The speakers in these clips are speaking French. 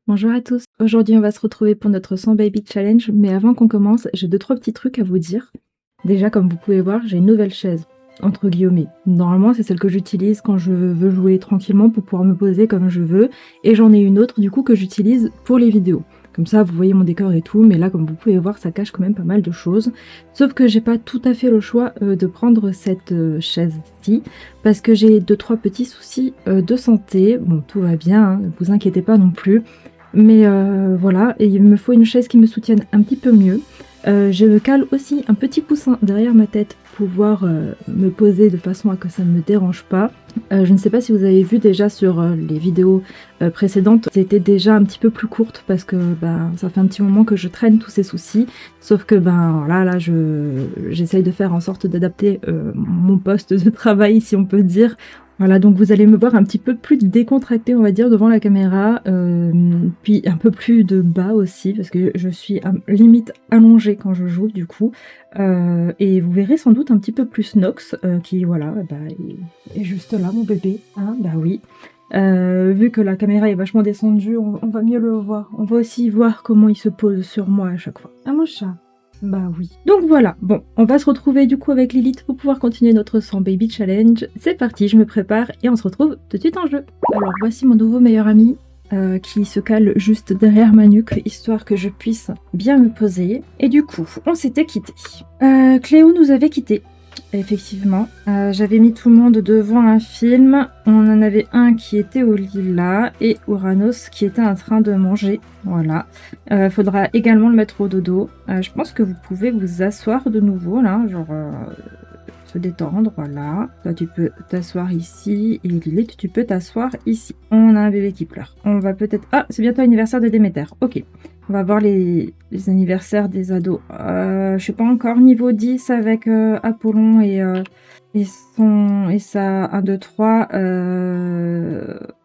Bonjour à tous. Aujourd'hui, on va se retrouver pour notre 100 Baby Challenge, mais avant qu'on commence, j'ai 2-3 petits trucs à vous dire. Déjà, comme vous pouvez voir, j'ai une nouvelle chaise, entre guillemets. Normalement, c'est celle que j'utilise quand je veux jouer tranquillement pour pouvoir me poser comme je veux, et j'en ai une autre du coup que j'utilise pour les vidéos. Comme ça, vous voyez mon décor et tout, mais là, comme vous pouvez voir, ça cache quand même pas mal de choses. Sauf que j'ai pas tout à fait le choix de prendre cette chaise-ci, parce que j'ai 2-3 petits soucis de santé. Bon, tout va bien, hein, ne vous inquiétez pas non plus. Mais voilà, et il me faut une chaise qui me soutienne un petit peu mieux. Je me cale aussi un petit coussin derrière ma tête pour pouvoir me poser de façon à que ça ne me dérange pas. Je ne sais pas si vous avez vu déjà sur les vidéos précédentes, c'était déjà un petit peu plus courte parce que ça fait un petit moment que je traîne tous ces soucis. Sauf que là j'essaye de faire en sorte d'adapter mon poste de travail, si on peut dire. Voilà, donc vous allez me voir un petit peu plus décontractée, on va dire, devant la caméra, puis un peu plus de bas aussi, parce que je suis limite allongée quand je joue, du coup. Et vous verrez sans doute un petit peu plus Nox, qui, voilà, est juste là, mon bébé. Hein, bah oui. Vu que la caméra est vachement descendue, on va mieux le voir. On va aussi voir comment il se pose sur moi à chaque fois. Ah, mon chat. Bah oui. Donc voilà, bon, on va se retrouver du coup avec Lilith pour pouvoir continuer notre 100 Baby Challenge. C'est parti, je me prépare et on se retrouve tout de suite en jeu. Alors voici mon nouveau meilleur ami qui se cale juste derrière ma nuque, histoire que je puisse bien me poser. Et du coup, on s'était quitté. Cléo nous avait quittés. Effectivement, j'avais mis tout le monde devant un film. On en avait un qui était au lit là et Uranus qui était en train de manger. Voilà. Faudra également le mettre au dodo. Je pense que vous pouvez vous asseoir de nouveau là, genre se détendre. Voilà. Toi, tu peux t'asseoir ici et Lilith, tu peux t'asseoir ici. On a un bébé qui pleure. On va peut-être. Ah, c'est bientôt l'anniversaire de Déméter. Ok. On va voir les anniversaires des ados. Je suis pas encore niveau 10 avec Apollon et sa 1, 2, 3.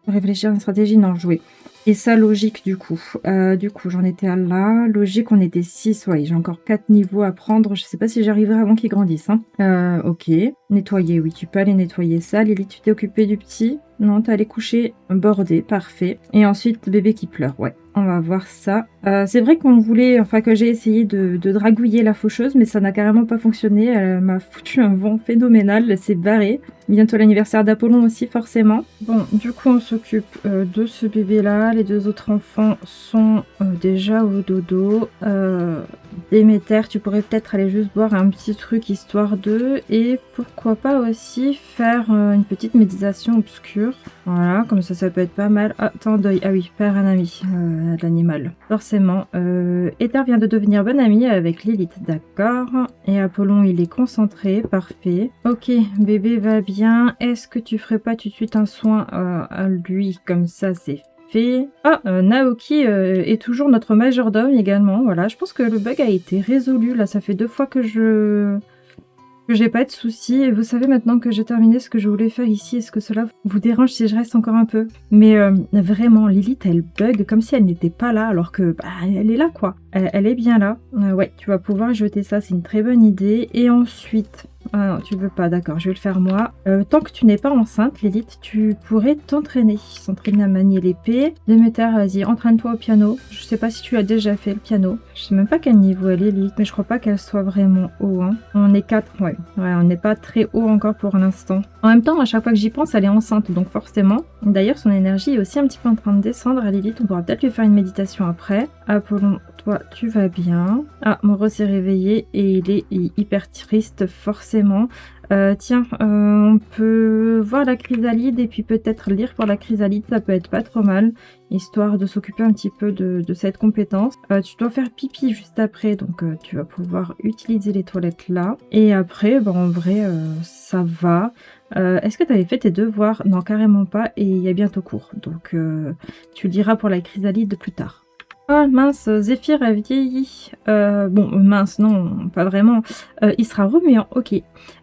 Réfléchir à une stratégie, non, jouer. Et ça, logique, du coup. J'en étais à là. Logique, on était 6. Ouais, j'ai encore 4 niveaux à prendre. Je sais pas si j'arriverai avant qu'ils grandissent. Hein. Ok. Nettoyer, oui, tu peux aller nettoyer ça. Lily, tu t'es occupée du petit? Non, t'es allé coucher bordé, parfait. Et ensuite, bébé qui pleure, ouais. On va voir ça. C'est vrai qu'on voulait, enfin que j'ai essayé de dragouiller la faucheuse, mais ça n'a carrément pas fonctionné. Elle m'a foutu un vent phénoménal, elle s'est barrée. Bientôt l'anniversaire d'Apollon aussi, forcément. Bon, du coup, on s'occupe de ce bébé-là. Les 2 autres enfants sont déjà au dodo. Déméter, tu pourrais peut-être aller juste boire un petit truc histoire d'eux. Et pourquoi pas aussi faire une petite méditation obscure. Voilà, comme ça peut être pas mal. Ah, temps deuil. Ah oui, père un ami de l'animal. Forcément. Ether vient de devenir bonne amie avec Lilith, d'accord. Et Apollon, il est concentré, parfait. Ok, bébé va bien. Est-ce que tu ferais pas tout de suite un soin à lui, comme ça c'est fait. Ah, Naoki est toujours notre majordome également. Voilà, je pense que le bug a été résolu. Là, ça fait 2 fois que j'ai pas de soucis. Et vous savez maintenant que j'ai terminé ce que je voulais faire ici. Est-ce que cela vous dérange si je reste encore un peu? Mais vraiment, Lilith, elle bug comme si elle n'était pas là, alors que elle est là, quoi. Elle est bien là. Ouais, tu vas pouvoir jeter ça, c'est une très bonne idée. Et ensuite... Ah non, tu veux pas, d'accord, je vais le faire moi. Tant que tu n'es pas enceinte, Lilith, tu pourrais t'entraîner à manier l'épée. Déméter, vas-y, entraîne-toi au piano. Je sais pas si tu as déjà fait le piano. Je sais même pas quel niveau elle est, Lilith, mais je crois pas qu'elle soit vraiment haut. Hein. On est 4, ouais, on n'est pas très haut encore pour l'instant. En même temps, à chaque fois que j'y pense, elle est enceinte, donc forcément. D'ailleurs, son énergie est aussi un petit peu en train de descendre. Lilith, on pourra peut-être lui faire une méditation après. Apollon, toi, tu vas bien. Ah, Moreau s'est réveillé et il est hyper triste, forcément. Tiens, on peut voir la chrysalide et puis peut-être lire pour la chrysalide, ça peut être pas trop mal, histoire de s'occuper un petit peu de cette compétence. Tu dois faire pipi juste après, donc tu vas pouvoir utiliser les toilettes là. Et après, en vrai, ça va. Est-ce que tu avais fait tes devoirs? Non, carrément pas, et il y a bientôt cours, donc tu le diras pour la chrysalide plus tard. Ah mince, Zéphyr a vieilli. Bon, mince, non, pas vraiment. Il sera remuant, ok.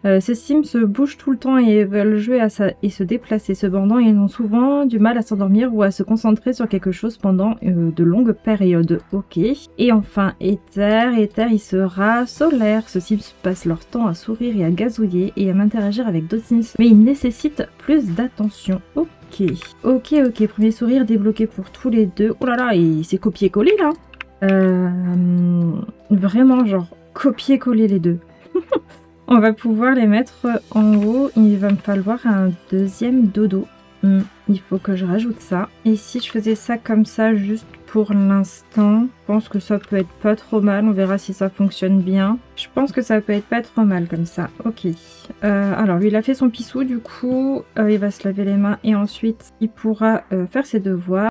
Ces Sims bougent tout le temps et veulent jouer et se déplacer. Cependant, ils ont souvent du mal à s'endormir ou à se concentrer sur quelque chose pendant de longues périodes. Ok. Et enfin, Ether, il sera solaire. Ces Sims passent leur temps à sourire et à gazouiller et à m'interagir avec d'autres Sims. Mais ils nécessitent plus d'attention. Ok. Ok. Ok. Premier sourire débloqué pour tous les deux. Oh là là, et c'est copier-coller là. Vraiment, genre, copier-coller les deux. On va pouvoir les mettre en haut. Il va me falloir un deuxième dodo. Il faut que je rajoute ça. Et si je faisais ça comme ça, juste pour l'instant, je pense que ça peut être pas trop mal. On verra si ça fonctionne bien. Je pense que ça peut être pas trop mal comme ça. Ok. Alors, lui, il a fait son pissou. Du coup, il va se laver les mains. Et ensuite, il pourra faire ses devoirs.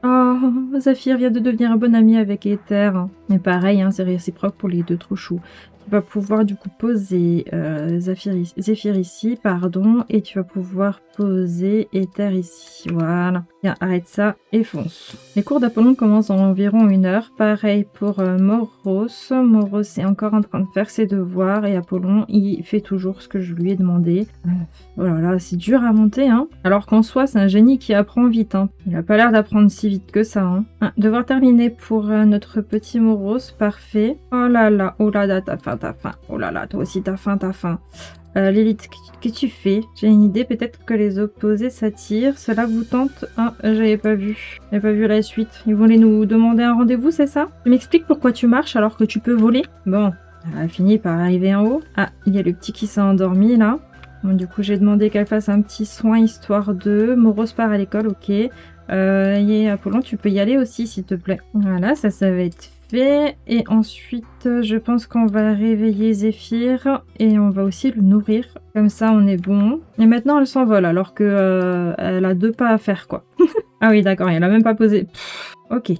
Oh, Zafir vient de devenir un bon ami avec Ether. Mais pareil, hein, c'est réciproque pour les deux, trop chou. Tu vas pouvoir du coup poser Zéphyr ici, pardon, et tu vas pouvoir poser Ether ici. Voilà. Bien, arrête ça et fonce. Les cours d'Apollon commencent en environ 1 heure. Pareil pour Moros. Moros est encore en train de faire ses devoirs et Apollon, il fait toujours ce que je lui ai demandé. Oh là là, c'est dur à monter, hein. Alors qu'en soi, c'est un génie qui apprend vite, hein. Il a pas l'air d'apprendre si vite que ça, hein. Devoir terminer pour notre petit Moros, parfait. Oh là là, oh là là, t'as faim. Oh là là, toi aussi t'as faim. Lilith, qu'est-ce que tu fais? J'ai une idée, peut-être que les opposés s'attirent. Cela vous tente? Ah, j'avais pas vu. J'avais pas vu la suite. Ils voulaient nous demander un rendez-vous, c'est ça? Tu m'expliques pourquoi tu marches alors que tu peux voler? Bon, elle a fini par arriver en haut. Ah, il y a le petit qui s'est endormi là. Bon, du coup, j'ai demandé qu'elle fasse un petit soin histoire de... Moros part à l'école, ok. Apollon, tu peux y aller aussi, s'il te plaît. Voilà, ça va être fait. Et ensuite, je pense qu'on va réveiller Zéphyr et on va aussi le nourrir. Comme ça, on est bon. Et maintenant, elle s'envole alors que elle a 2 pas à faire, quoi. Ah oui, d'accord, elle a même pas posé. Ok,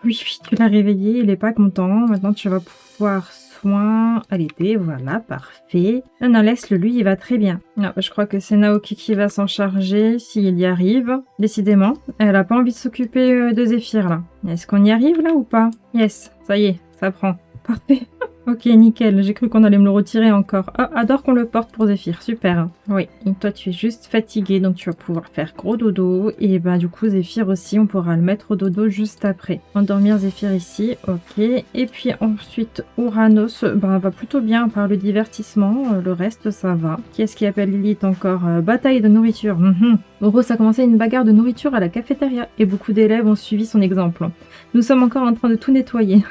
oui, tu l'as réveillé, il est pas content. Maintenant, tu vas pouvoir soin à l'été, voilà, parfait. Non, laisse-le, lui, il va très bien. Non, je crois que c'est Naoki qui va s'en charger, s'il y arrive. Décidément, elle a pas envie de s'occuper de Zéphyr, là. Est-ce qu'on y arrive, là, ou pas? Yes, ça y est, ça prend. Parfait. Ok, nickel. J'ai cru qu'on allait me le retirer encore. Ah, adore qu'on le porte pour Zéphyr. Super. Oui, et toi, tu es juste fatigué, donc tu vas pouvoir faire gros dodo. Et ben, du coup, Zéphyr aussi, on pourra le mettre au dodo juste après. Endormir Zéphyr ici. Ok. Et puis ensuite, Uranus, ben, va plutôt bien par le divertissement. Le reste, ça va. Qui est-ce qui appelle Lilith encore? Bataille de nourriture. Moros a commencé une bagarre de nourriture à la cafétéria. Et beaucoup d'élèves ont suivi son exemple. Nous sommes encore en train de tout nettoyer.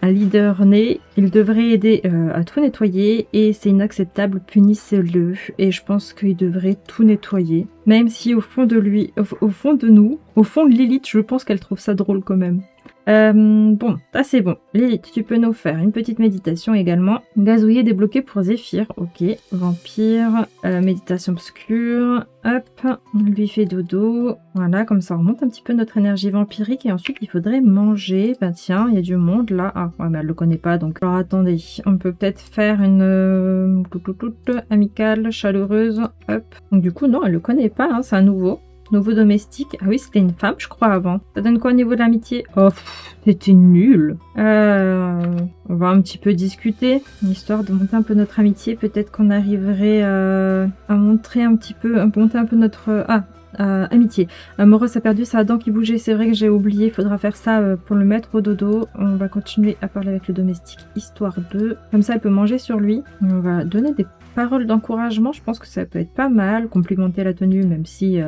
Un leader né, il devrait aider à tout nettoyer et c'est inacceptable, punissez-le. Et je pense qu'il devrait tout nettoyer. Même si au fond de lui, au fond de nous, au fond de Lilith, je pense qu'elle trouve ça drôle quand même. Bon, ça c'est bon. Lilith, tu peux nous faire une petite méditation également. Gazouiller débloqué pour Zéphyr. Ok. Vampire. Méditation obscure. Hop. On lui fait dodo. Voilà, comme ça on remonte un petit peu notre énergie vampirique. Et ensuite, il faudrait manger. Ben tiens, il y a du monde là. Ah, ouais, mais elle le connaît pas. Donc, alors attendez. On peut peut-être faire une... amicale, chaleureuse. Hop. Donc du coup, non, elle le connaît pas. Hein, c'est un nouveau. Nouveau domestique. Ah oui, c'était une femme, je crois, avant. Ça donne quoi au niveau de l'amitié? Oh, c'était nul. On va un petit peu discuter, histoire de monter un peu notre amitié. Peut-être qu'on arriverait à montrer un petit peu, monter un peu notre... amitié. Moros a perdu sa dent qui bougeait. C'est vrai que j'ai oublié. Il faudra faire ça pour le mettre au dodo. On va continuer à parler avec le domestique, histoire de... Comme ça, elle peut manger sur lui. On va donner des paroles d'encouragement. Je pense que ça peut être pas mal. Complimenter la tenue, même si...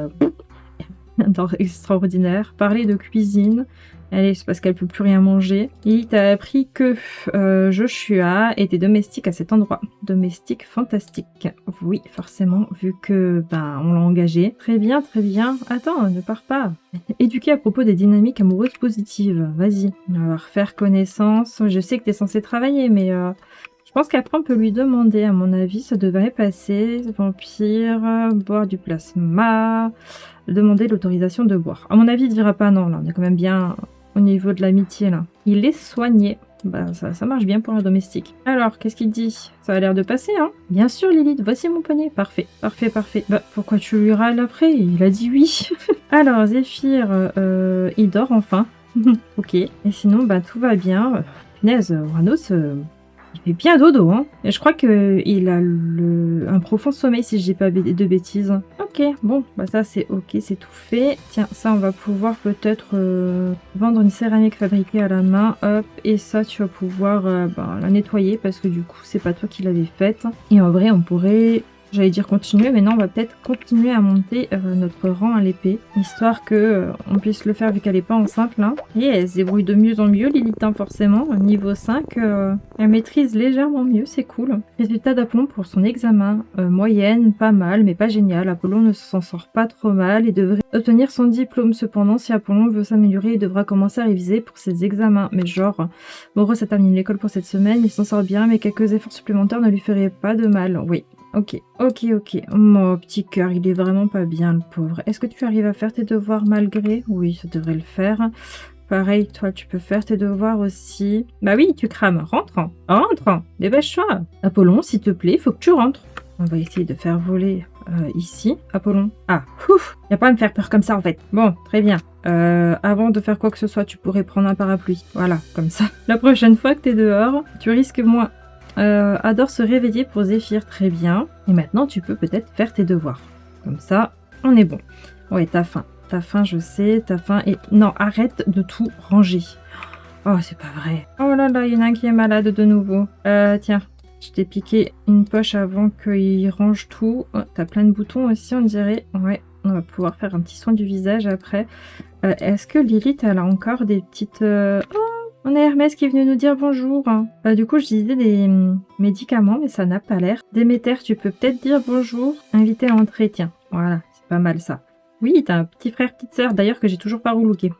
extraordinaire. Parler de cuisine. Allez, c'est parce qu'elle peut plus rien manger. Et t'as appris que Joshua était domestique à cet endroit. Domestique fantastique. Oui, forcément, vu que on l'a engagé. Très bien, très bien. Attends, ne pars pas. Éduquer à propos des dynamiques amoureuses positives. Vas-y, on va refaire connaissance. Je sais que t'es censé travailler, mais je pense qu'après on peut lui demander. À mon avis, ça devrait passer. Vampire, boire du plasma. Demander l'autorisation de boire. À mon avis, il ne dira pas non, là. On est quand même bien au niveau de l'amitié, là. Il est soigné. Ça marche bien pour un domestique. Alors, qu'est-ce qu'il dit? Ça a l'air de passer, hein? Bien sûr, Lilith, voici mon poignet. Parfait, parfait, parfait. Pourquoi tu lui râles après? Il a dit oui. Alors, Zéphyr, il dort enfin. Ok. Et sinon, tout va bien. Punaise, Uranus... il fait bien dodo, hein. Et je crois qu'il a un profond sommeil, si je dis pas de bêtises. Ok, bon, ça c'est ok, c'est tout fait. Tiens, ça on va pouvoir peut-être vendre une céramique fabriquée à la main. Hop, et ça tu vas pouvoir la nettoyer parce que du coup c'est pas toi qui l'avais faite. Et en vrai on pourrait J'allais dire continuer, mais non, on va peut-être continuer à monter notre rang à l'épée, histoire que on puisse le faire vu qu'elle n'est pas en simple. Hein. Et elle se débrouille de mieux en mieux, Lilith, hein, forcément. Niveau 5, elle maîtrise légèrement mieux, c'est cool. Résultat d'Apollon pour son examen. Moyenne, pas mal, mais pas génial. Apollon ne s'en sort pas trop mal et devrait obtenir son diplôme. Cependant, si Apollon veut s'améliorer, il devra commencer à réviser pour ses examens. Mais genre, Moreau, ça termine l'école pour cette semaine, il s'en sort bien, mais quelques efforts supplémentaires ne lui feraient pas de mal. Oui. Ok. Mon petit cœur, il est vraiment pas bien, le pauvre. Est-ce que tu arrives à faire tes devoirs malgré? Oui, ça devrait le faire. Pareil, toi, tu peux faire tes devoirs aussi. Bah oui, tu crames. Rentre. Dépêche-toi. Apollon, s'il te plaît, faut que tu rentres. On va essayer de faire voler ici, Apollon. Ah, ouf, y a pas à me faire peur comme ça, en fait. Bon, très bien. Avant de faire quoi que ce soit, tu pourrais prendre un parapluie. Voilà, comme ça. La prochaine fois que t'es dehors, tu risques moins. Adore se réveiller pour Zéphyr, très bien. Et maintenant, tu peux peut-être faire tes devoirs. Comme ça, on est bon. Ouais, t'as faim. T'as faim, je sais, t'as faim. Et non, arrête de tout ranger. Oh, c'est pas vrai. Oh là là, il y en a un qui est malade de nouveau. Tiens, je t'ai piqué une poche avant qu'il range tout. Oh, t'as plein de boutons aussi, on dirait. Ouais, on va pouvoir faire un petit soin du visage après. Est-ce que Lilith, elle a encore des petites... Oh, on a Hermès qui est venu nous dire bonjour. Du coup, je disais des médicaments, mais ça n'a pas l'air. Déméter, tu peux peut-être dire bonjour. Inviter à entrer, tiens. Voilà, c'est pas mal ça. Oui, t'as un petit frère, petite sœur, d'ailleurs, que j'ai toujours pas relooké.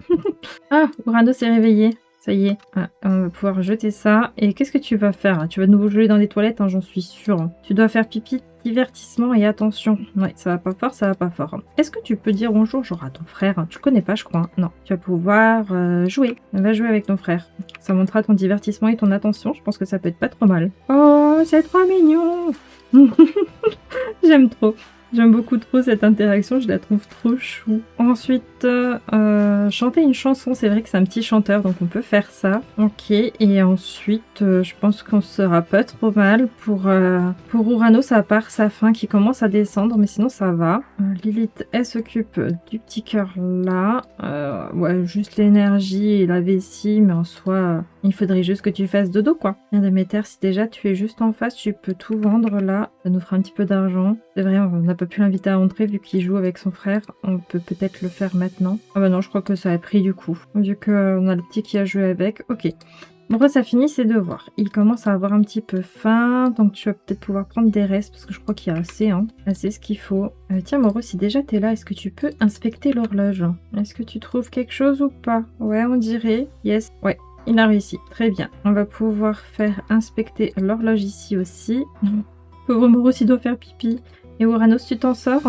Ah, Urano s'est réveillé. Ça y est, on va pouvoir jeter ça. Et qu'est-ce que tu vas faire? Tu vas de nouveau jouer dans les toilettes, hein, j'en suis sûre. Tu dois faire pipi, divertissement et attention. Ouais, ça va pas fort, ça va pas fort. Est-ce que tu peux dire bonjour genre à ton frère? Tu le connais pas, je crois. Non, tu vas pouvoir jouer. Va jouer avec ton frère. Ça montrera ton divertissement et ton attention. Je pense que ça peut être pas trop mal. Oh, c'est trop mignon. J'aime trop. J'aime beaucoup trop cette interaction, je la trouve trop chou. Ensuite, chanter une chanson, c'est vrai que c'est un petit chanteur, donc on peut faire ça. Ok, et ensuite, je pense qu'on sera pas trop mal. Pour Uranus, à part sa faim qui commence à descendre, mais sinon ça va. Lilith, elle s'occupe du petit cœur là. Ouais, juste l'énergie et la vessie, mais en soi, il faudrait juste que tu fasses dodo, quoi. Bien Déméter, si déjà tu es juste en face, tu peux tout vendre là. Ça nous fera un petit peu d'argent. C'est vrai, on n'a pas pu l'inviter à entrer vu qu'il joue avec son frère. On peut peut-être le faire maintenant. Ah bah non, je crois que ça a pris du coup. Vu qu'on a le petit qui a joué avec. Ok. Bon, ça finit ses devoirs. Il commence à avoir un petit peu faim, donc tu vas peut-être pouvoir prendre des restes parce que je crois qu'il y a assez, hein. Assez ce qu'il faut. Tiens, Moreau, si déjà t'es là, est-ce que tu peux inspecter l'horloge? Est-ce que tu trouves quelque chose ou pas? Ouais, on dirait. Yes. Ouais. Il a réussi, très bien. On va pouvoir faire inspecter l'horloge ici aussi. Pauvre Moreau, s'il doit faire pipi. Et Uranus, tu t'en sors?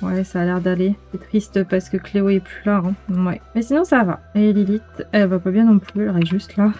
Ouais, ça a l'air d'aller. C'est triste parce que Cléo est plus là. Hein. Ouais. Mais sinon, ça va. Et Lilith, elle va pas bien non plus. Elle est juste là.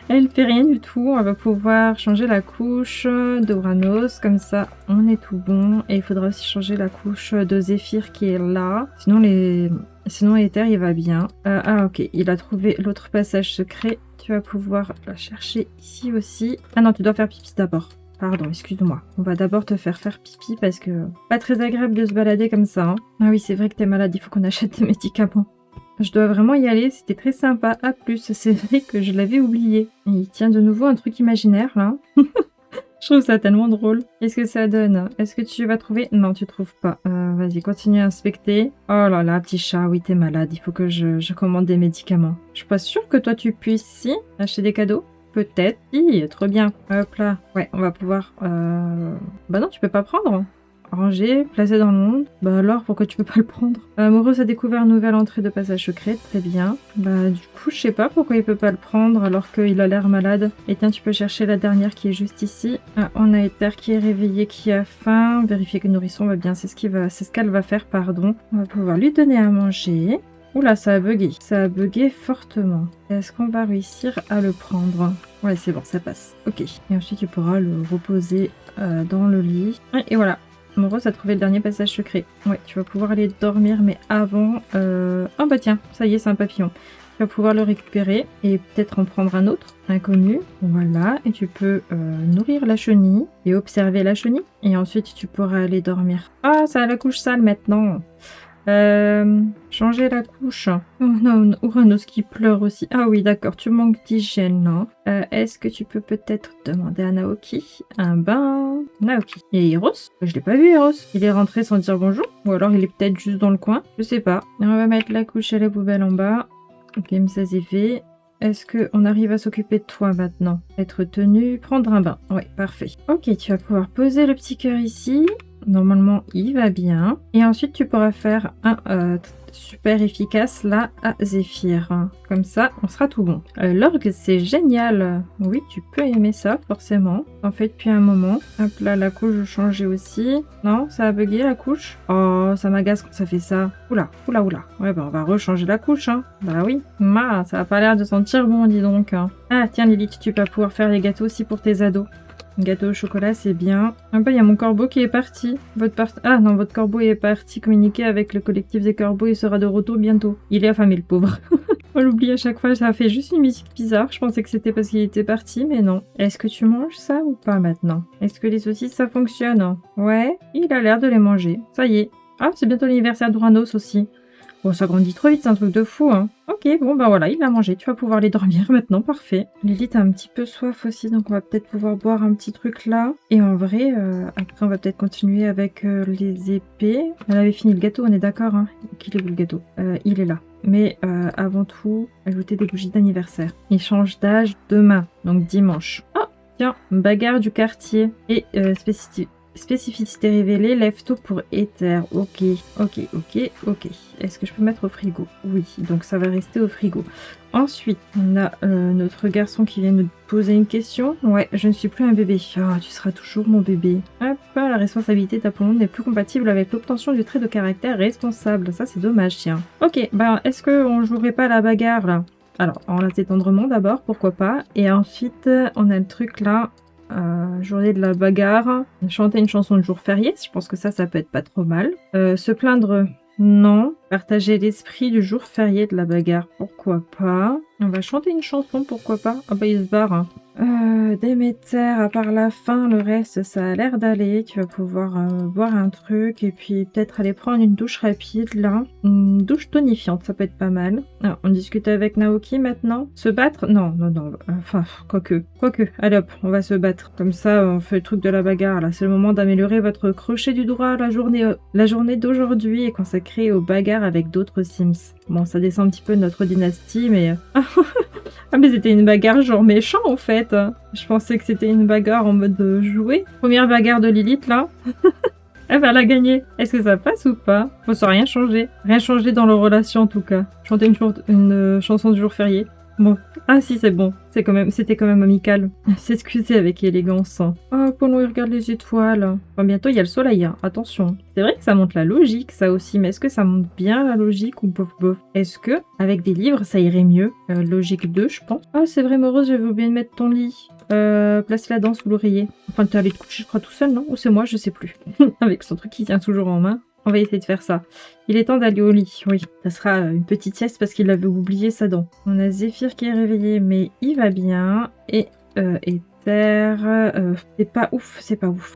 Elle fait rien du tout. On va pouvoir changer la couche d'Uranus. Comme ça, on est tout bon. Et il faudra aussi changer la couche de Zéphyr qui est là. Sinon, Ether, il va bien. Ah, ok. Il a trouvé l'autre passage secret. Tu vas pouvoir la chercher ici aussi. Ah non, tu dois faire pipi d'abord. Pardon, excuse-moi. On va d'abord te faire pipi parce que pas très agréable de se balader comme ça. Hein. Ah oui, c'est vrai que t'es malade. Il faut qu'on achète des médicaments. Je dois vraiment y aller. C'était très sympa. À plus. C'est vrai que je l'avais oublié. Et il tient de nouveau un truc imaginaire, là. Je trouve ça tellement drôle. Qu'est-ce que ça donne? Est-ce que tu vas trouver? Non, tu trouves pas. Vas-y, continue à inspecter. Oh là là, petit chat, oui, t'es malade. Il faut que je commande des médicaments. Je suis pas sûre que toi, tu puisses, si, acheter des cadeaux. Peut-être. Si, trop bien. Hop là. Ouais, on va pouvoir... Bah non, tu peux pas prendre. Ranger, placer dans le monde. Bah alors, pourquoi tu peux pas le prendre? Amoureuse a découvert une nouvelle entrée de passage secret. Très bien. Bah du coup, je sais pas pourquoi il peut pas le prendre alors qu'il a l'air malade. Et tiens, tu peux chercher la dernière qui est juste ici. Ah, on a Ether qui est réveillé, qui a faim. Vérifier que le nourrisson va bien. C'est ce qu'elle va faire, pardon. On va pouvoir lui donner à manger. Oula, ça a bugué. Ça a bugué fortement. Est-ce qu'on va réussir à le prendre? Ouais, c'est bon, ça passe. Ok. Et ensuite, tu pourras le reposer dans le lit. Et voilà. Moreau a trouvé le dernier passage secret. Ouais, tu vas pouvoir aller dormir, mais avant... Oh bah tiens, ça y est, c'est un papillon. Tu vas pouvoir le récupérer et peut-être en prendre un autre, inconnu. Voilà, et tu peux nourrir la chenille et observer la chenille. Et ensuite, tu pourras aller dormir. Ah, ça a la couche sale maintenant. Changer la couche. Oh non, Uranus qui pleure aussi. Ah oui, d'accord, tu manques d'hygiène, non? Est-ce que tu peux peut-être demander à Naoki un bain? Naoki. Et Eros? Je l'ai pas vu, Eros. Il est rentré sans dire bonjour? Ou alors il est peut-être juste dans le coin? Je sais pas. On va mettre la couche à la poubelle en bas. Ok, mais ça c'est fait. Est-ce qu'on arrive à s'occuper de toi maintenant? Être tenu, prendre un bain. Oui, parfait. Ok, tu vas pouvoir poser le petit cœur ici. Normalement, il va bien. Et ensuite, tu pourras faire un super efficace là à Zéphyr. Comme ça, on sera tout bon. L'orgue, c'est génial. Oui, tu peux aimer ça, forcément. En fait, depuis un moment. Hop là, la couche, je changeais aussi. Non, ça a bugué la couche. Oh, ça m'agace quand ça fait ça. Oula, oula, oula. Ouais, bah on va rechanger la couche, hein. Bah oui. Ça a pas l'air de sentir bon, dis donc. Ah, tiens, Lilith, tu vas pouvoir faire les gâteaux aussi pour tes ados. Gâteau au chocolat, c'est bien. Ah bah, il y a mon corbeau qui est parti. Ah non, votre corbeau est parti communiquer avec le collectif des corbeaux. Il sera de retour bientôt. Il est affamé, le pauvre. On l'oublie à chaque fois, ça fait juste une musique bizarre. Je pensais que c'était parce qu'il était parti, mais non. Est-ce que tu manges ça ou pas maintenant? Est-ce que les saucisses, ça fonctionne? Ouais, il a l'air de les manger. Ça y est. Ah, c'est bientôt l'anniversaire d'Uranos aussi. Bon, ça grandit trop vite, c'est un truc de fou, hein. Ok, bon, bah voilà, il a mangé. Tu vas pouvoir aller dormir maintenant, parfait. Lilith a un petit peu soif aussi, donc on va peut-être pouvoir boire un petit truc là. Et en vrai, après, on va peut-être continuer avec les épées. Elle avait fini le gâteau, on est d'accord, hein. Qu'il est où le gâteau? Il est là. Mais avant tout, ajouter des bougies d'anniversaire. Il change d'âge demain, donc dimanche. Ah, tiens, bagarre du quartier. Et spécificité révélée, lève tôt pour éther. Ok. Est-ce que je peux mettre au frigo? Oui, donc ça va rester au frigo. Ensuite, on a notre garçon qui vient nous poser une question. Ouais, je ne suis plus un bébé. Ah, tu seras toujours mon bébé. Hop, la responsabilité d'Apollon n'est plus compatible avec l'obtention du trait de caractère responsable. Ça, c'est dommage, tiens. Ok, bah, est-ce qu'on jouerait pas à la bagarre, là? Alors, en la tendrement d'abord, pourquoi pas. Et ensuite, on a le truc là. Journée de la bagarre, chanter une chanson de jour férié, je pense que ça peut être pas trop mal. Se plaindre, non. Partager l'esprit du jour férié de la bagarre, pourquoi pas. On va chanter une chanson, pourquoi pas. Ah bah il se barre. Hein. Déméter, à part la fin, le reste ça a l'air d'aller. Tu vas pouvoir boire un truc et puis peut-être aller prendre une douche rapide là. Une douche tonifiante, ça peut être pas mal. Alors, on discute avec Naoki maintenant. Se battre? Non. Enfin, quoique. Allez hop, on va se battre. Comme ça, on fait le truc de la bagarre là. C'est le moment d'améliorer votre crochet du droit. La journée d'aujourd'hui est consacrée aux bagarres avec d'autres Sims. Bon, ça descend un petit peu de notre dynastie, mais... Ah, mais c'était une bagarre genre méchant, en fait. Je pensais que c'était une bagarre en mode jouet. Première bagarre de Lilith, là. Elle va la gagner. Est-ce que ça passe ou pas? Faut ça rien changer. Rien changer dans leur relation, en tout cas. Chanter une chanson du jour férié. Bon. Ah si, c'est bon. C'était quand même amical. S'excuser avec élégance. Oh, Apollon, il regarde les étoiles. Enfin, bientôt, il y a le soleil, hein. Attention. C'est vrai que ça montre la logique, ça aussi. Mais est-ce que ça montre bien la logique ou bof bof? Est-ce que, avec des livres, ça irait mieux? Logique 2, je pense. Ah, c'est vrai, Morose, j'avais oublié de mettre ton lit. Place-la dans sous l'oreiller. Enfin, t'es allé te coucher, je crois, tout seul, non? Ou c'est moi, je sais plus. Avec son truc qui tient toujours en main. On va essayer de faire ça. Il est temps d'aller au lit, oui. Ça sera une petite sieste parce qu'il avait oublié sa dent. On a Zéphyr qui est réveillé, mais il va bien. Et c'est pas ouf.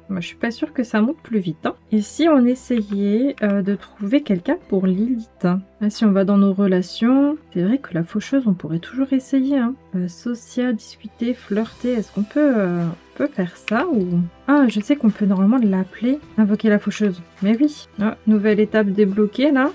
Moi, je suis pas sûre que ça monte plus vite. Hein. Et si on essayait de trouver quelqu'un pour Lilith? Là, si on va dans nos relations, c'est vrai que la faucheuse, on pourrait toujours essayer. Hein. Social, discuter, flirter, est-ce qu'on peut faire ça ou... Ah, je sais qu'on peut normalement l'appeler, invoquer la faucheuse. Mais oui. Ah, nouvelle étape débloquée, là.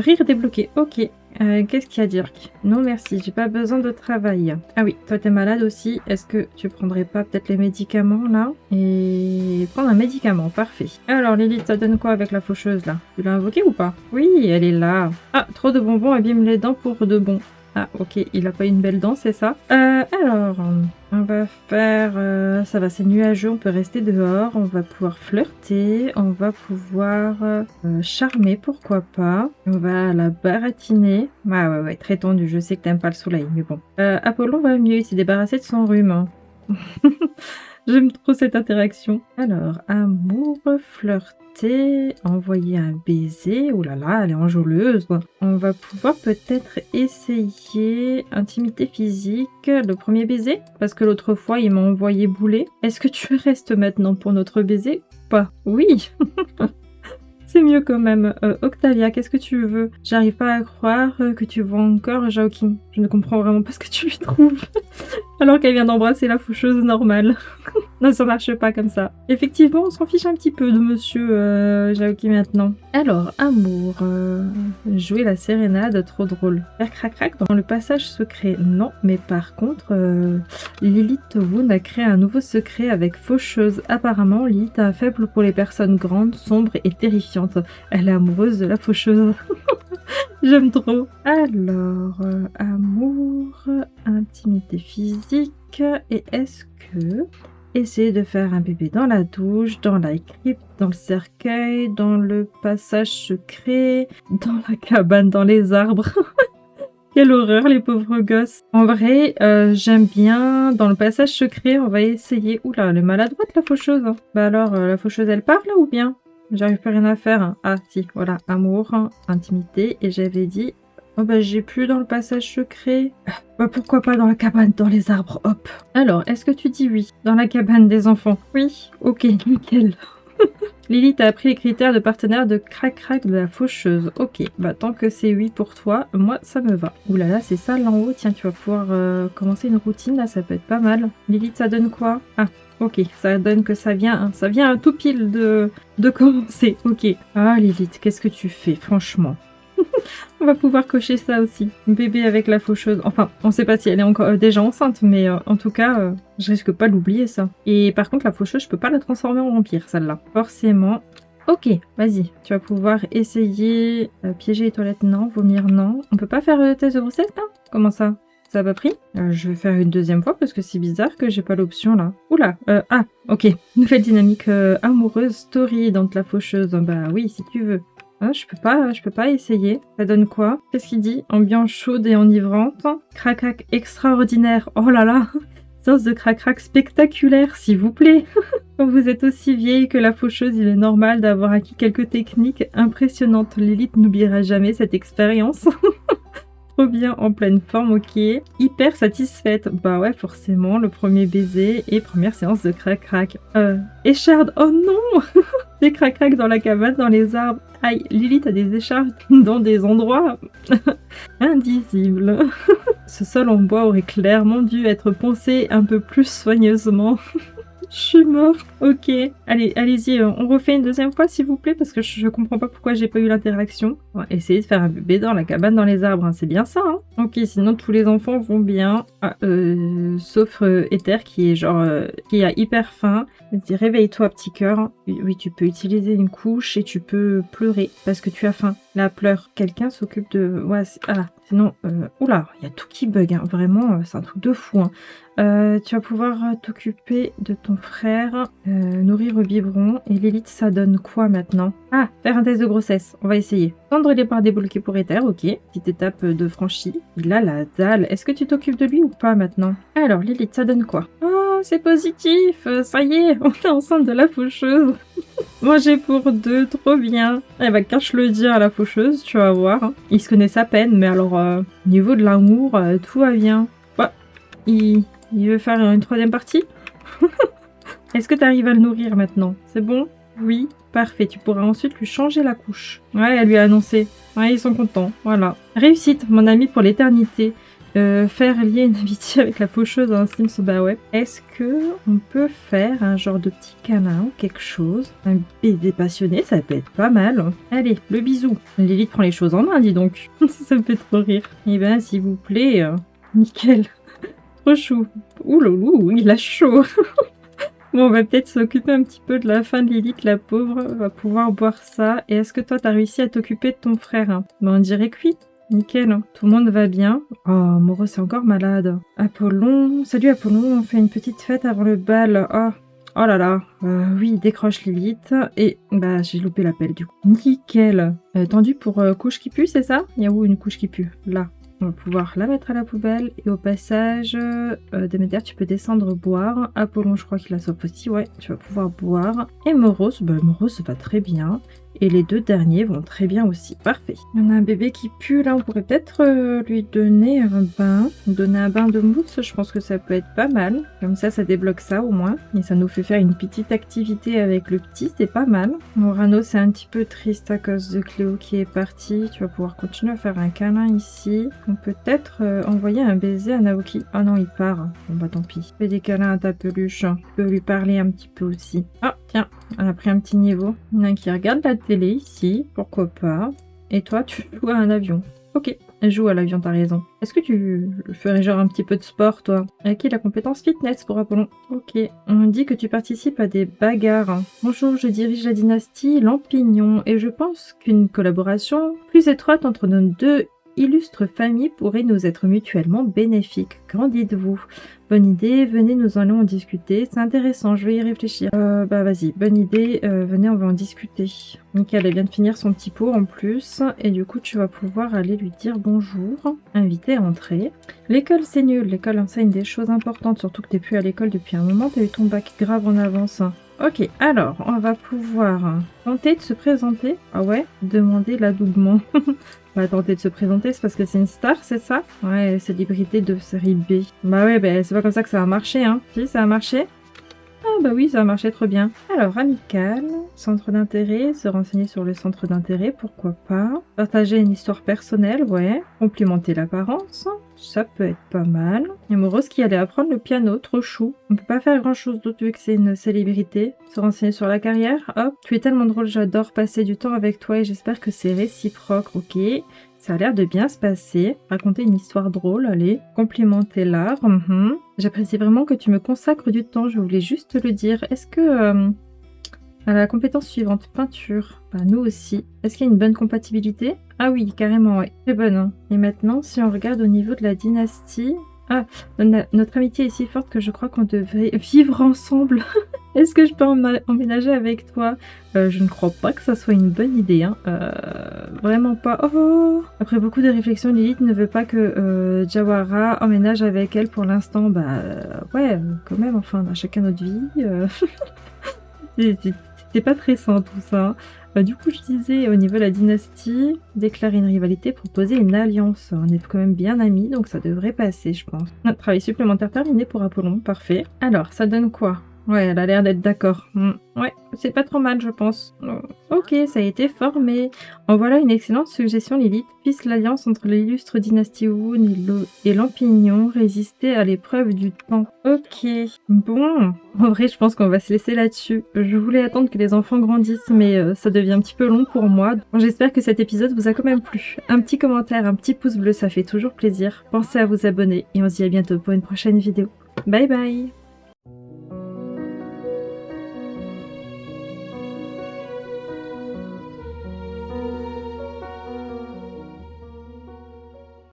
Rire débloqué, ok. Qu'est-ce qu'il y a, Dirk? Non, merci, j'ai pas besoin de travail. Ah oui, toi t'es malade aussi. Est-ce que tu prendrais pas peut-être les médicaments, là? Et prendre un médicament, parfait. Alors, Lilith, ça donne quoi avec la faucheuse, là? Tu l'as invoquée ou pas? Oui, elle est là. Ah, trop de bonbons abîment les dents pour de bon. Ah, ok, il a pas une belle dent, c'est ça. Alors, on va faire... ça va, c'est nuageux, on peut rester dehors, on va pouvoir flirter, on va pouvoir charmer, pourquoi pas. On va la baratiner. Ah ouais, très tendu, je sais que t'aimes pas le soleil, mais bon. Apollon va mieux, il s'est débarrassé de son rhume. Hein. J'aime trop cette interaction. Alors, amour, flirter, envoyer un baiser. Oh là là, elle est enjôleuse. On va pouvoir peut-être essayer intimité physique, le premier baiser. Parce que l'autre fois, il m'a envoyé bouler. Est-ce que tu restes maintenant pour notre baiser ou pas? Oui. C'est mieux quand même. Octavia, qu'est-ce que tu veux? J'arrive pas à croire que tu vois encore Joaquin. Je ne comprends vraiment pas ce que tu lui trouves. Alors qu'elle vient d'embrasser la faucheuse normale. Non, ça marche pas comme ça. Effectivement, on s'en fiche un petit peu de monsieur Joaquin maintenant. Alors, amour. Jouer la sérénade, trop drôle. Faire crac-crac dans le passage secret. Non, mais par contre, Lilith Woon a créé un nouveau secret avec faucheuse. Apparemment, Lilith a un faible pour les personnes grandes, sombres et terrifiantes. Elle est amoureuse de la faucheuse. J'aime trop. Alors, amour, intimité physique. Et est-ce que essayer de faire un bébé dans la douche, dans la crypte, dans le cercueil, dans le passage secret, dans la cabane, dans les arbres. Quelle horreur, les pauvres gosses. En vrai, j'aime bien. Dans le passage secret, on va essayer... Oula, elle est maladroite, la faucheuse. Bah alors, la faucheuse, elle parle ou bien? J'arrive plus rien à faire. Hein. Ah, si, voilà. Amour, intimité. Et j'avais dit... Oh bah j'ai plus dans le passage secret. Bah pourquoi pas dans la cabane, dans les arbres, hop. Alors, est-ce que tu dis oui? Dans la cabane des enfants? Oui. Ok, nickel. Lilith a appris les critères de partenaire de crac-crac de la faucheuse. Ok, bah tant que c'est oui pour toi, moi ça me va. Ouh là là, c'est ça là en haut. Tiens, tu vas pouvoir commencer une routine là, ça peut être pas mal. Lilith, ça donne quoi? Ah, ok, ça donne que ça vient, hein, ça vient tout pile de commencer. Ok. Ah Lilith, qu'est-ce que tu fais, franchement? On va pouvoir cocher ça aussi. Bébé avec la faucheuse. Enfin, on sait pas si elle est encore déjà enceinte, mais en tout cas, je risque pas de l'oublier ça. Et par contre, la faucheuse, je peux pas la transformer en vampire, celle-là. Forcément. Ok, vas-y. Tu vas pouvoir essayer piéger les toilettes, non. Vomir, non. On peut pas faire test de grossesse, là? Comment ça? Ça a pas pris? Je vais faire une deuxième fois parce que c'est bizarre que j'ai pas l'option là. Oula, ah, ok. Nouvelle dynamique amoureuse, story dans la faucheuse. Bah oui, si tu veux. Ah, je peux pas essayer. Ça donne quoi? Qu'est-ce qu'il dit? Ambiance chaude et enivrante. Crac-crac extraordinaire. Oh là là! Séance de crac-crac spectaculaire, s'il vous plaît. Quand vous êtes aussi vieille que la faucheuse, il est normal d'avoir acquis quelques techniques impressionnantes. Lilith n'oubliera jamais cette expérience. Trop bien, en pleine forme, ok. Hyper satisfaite. Bah ouais, forcément, le premier baiser et première séance de crac-crac. Écharde, oh non. Des crac-crac dans la cabane, dans les arbres. Aïe, Lilith a des échardes dans des endroits indisibles. Ce sol en bois aurait clairement dû être poncé un peu plus soigneusement. Je suis morte. Ok. Allez, allez-y, on refait une deuxième fois, s'il vous plaît, parce que je comprends pas pourquoi j'ai pas eu l'interaction. On va essayer de faire un bébé dans la cabane, dans les arbres. Hein. C'est bien ça, hein. Ok, sinon tous les enfants vont bien. Ah, sauf Ether, qui est genre... qui a hyper faim. Il dit, réveille-toi, petit cœur. Oui, tu peux utiliser une couche et tu peux pleurer, parce que tu as faim. Là, pleure. Quelqu'un s'occupe de... Ouais, ah, sinon... Oula, il y a tout qui bug, hein. Vraiment, c'est un truc de fou, hein. Tu vas pouvoir t'occuper de ton frère, nourrir au biberon. Et Lilith, ça donne quoi maintenant? Ah, faire un test de grossesse. On va essayer. Tendre les barres débloquées pour Ether, ok. Petite étape de franchie. Il a la dalle. Est-ce que tu t'occupes de lui ou pas maintenant? Alors, Lilith, ça donne quoi? Oh, c'est positif. Ça y est, on est enceinte de la faucheuse. Manger pour deux, trop bien. Elle va cache le dire à la faucheuse, tu vas voir. Ils se connaissent à peine, mais alors, niveau de l'amour, tout va bien. Ouais, il veut faire une troisième partie? Est-ce que tu arrives à le nourrir maintenant? C'est bon? Oui, parfait. Tu pourras ensuite lui changer la couche. Ouais, elle lui a annoncé. Ouais, ils sont contents. Voilà. Réussite, mon ami pour l'éternité. Faire lier une amitié avec la faucheuse dans un Sims, bah ouais. Est-ce que on peut faire un genre de petit câlin ou quelque chose? Un baiser passionné, ça peut être pas mal. Allez, le bisou. Lilith prend les choses en main, dis donc. Ça me fait trop rire. Eh ben, s'il vous plaît, nickel. Trop chou. Ouh loulou, il a chaud. Bon, on va peut-être s'occuper un petit peu de la fin de Lilith, la pauvre. Va pouvoir boire ça. Et est-ce que toi, t'as réussi à t'occuper de ton frère, hein? Ben, on dirait que oui. Nickel. Tout le monde va bien. Oh, Moreau, c'est encore malade. Apollon. Salut Apollon, on fait une petite fête avant le bal. Oh. Oh là là. Oui, décroche Lilith. Et bah, j'ai loupé l'appel du coup. Nickel. Tendu pour couche qui pue, c'est ça? Il y a où une couche qui pue? Là. On va pouvoir la mettre à la poubelle. Et au passage, Déméter, tu peux descendre boire. Apollon, je crois qu'il a soif aussi. Ouais, tu vas pouvoir boire. Et Morose, bah Morose, ça va très bien. Et les 2 derniers vont très bien aussi. Parfait. On a un bébé qui pue là. On pourrait peut-être lui donner un bain. Donner un bain de mousse. Je pense que ça peut être pas mal. Comme ça débloque ça au moins. Et ça nous fait faire une petite activité avec le petit. C'est pas mal. Morano, c'est un petit peu triste à cause de Cléo qui est partie. Tu vas pouvoir continuer à faire un câlin ici. On peut peut-être envoyer un baiser à Naoki. Ah non, il part. Bon bah tant pis. Fais des câlins à ta peluche. Tu peux lui parler un petit peu aussi. Ah tiens, elle a pris un petit niveau. Il y en a un qui regarde la télé ici. Pourquoi pas. Et toi, tu joues à un avion. Ok, elle joue à l'avion, t'as raison. Est-ce que tu ferais genre un petit peu de sport, toi? Acquis la compétence fitness pour Apollon. Ok, on dit que tu participes à des bagarres. Bonjour, je dirige la dynastie Lampignon et je pense qu'une collaboration plus étroite entre nos 2 illustres familles pourrait nous être mutuellement bénéfique. Qu'en dites-vous? Bonne idée, venez, nous allons en discuter. C'est intéressant, je vais y réfléchir. Bah vas-y, bonne idée, venez, on va en discuter. Nickel, elle vient de finir son petit pot en plus. Et du coup, tu vas pouvoir aller lui dire bonjour. Inviter à entrer. L'école, c'est nul. L'école enseigne des choses importantes, surtout que t'es plus à l'école depuis un moment. T'as eu ton bac grave en avance. Ok, alors, on va pouvoir tenter de se présenter. Ah ouais, demander l'adoubement. On va tenter de se présenter, c'est parce que c'est une star, c'est ça? Ouais, célébrité de série B. Bah ouais, bah, c'est pas comme ça que ça va marcher, hein. Si, ça a marché? Ah bah oui, ça a marché trop bien. Alors, amical, centre d'intérêt, se renseigner sur le centre d'intérêt, pourquoi pas. Partager une histoire personnelle, ouais. Complimenter l'apparence, ça peut être pas mal. Amoureuse qui allait apprendre le piano, trop chou. On peut pas faire grand chose d'autre vu que c'est une célébrité. Se renseigner sur la carrière, hop. Tu es tellement drôle, j'adore passer du temps avec toi et j'espère que c'est réciproque, ok. Ça a l'air de bien se passer. Raconter une histoire drôle, allez. Complimenter l'art. J'apprécie vraiment que tu me consacres du temps, je voulais juste le dire. Est-ce que... à la compétence suivante, peinture. Bah, nous aussi. Est-ce qu'il y a une bonne compatibilité? Ah oui, carrément, ouais. Très bonne. Hein. Et maintenant, si on regarde au niveau de la dynastie... Ah, notre amitié est si forte que je crois qu'on devrait vivre ensemble. Est-ce que je peux emménager avec toi? Je ne crois pas que ça soit une bonne idée. Hein. Vraiment pas. Oh. Après beaucoup de réflexions, Lilith ne veut pas que Jawara emménage avec elle pour l'instant. Bah ouais, quand même, enfin, on a chacun notre vie. C'était pas très sain tout ça. Du coup, je disais, au niveau de la dynastie, déclarer une rivalité, proposer une alliance. On est quand même bien amis, donc ça devrait passer, je pense. Un travail supplémentaire terminé pour Apollon, parfait. Alors, ça donne quoi? Ouais, elle a l'air d'être d'accord. Ouais, c'est pas trop mal, je pense. Ok, ça a été formé. En voilà une excellente suggestion, Lilith. Puisse l'alliance entre l'illustre dynastie Woon et Lampignon résister à l'épreuve du temps. Ok, bon. En vrai, je pense qu'on va se laisser là-dessus. Je voulais attendre que les enfants grandissent, mais ça devient un petit peu long pour moi. Bon, j'espère que cet épisode vous a quand même plu. Un petit commentaire, un petit pouce bleu, ça fait toujours plaisir. Pensez à vous abonner et on se dit à bientôt pour une prochaine vidéo. Bye bye!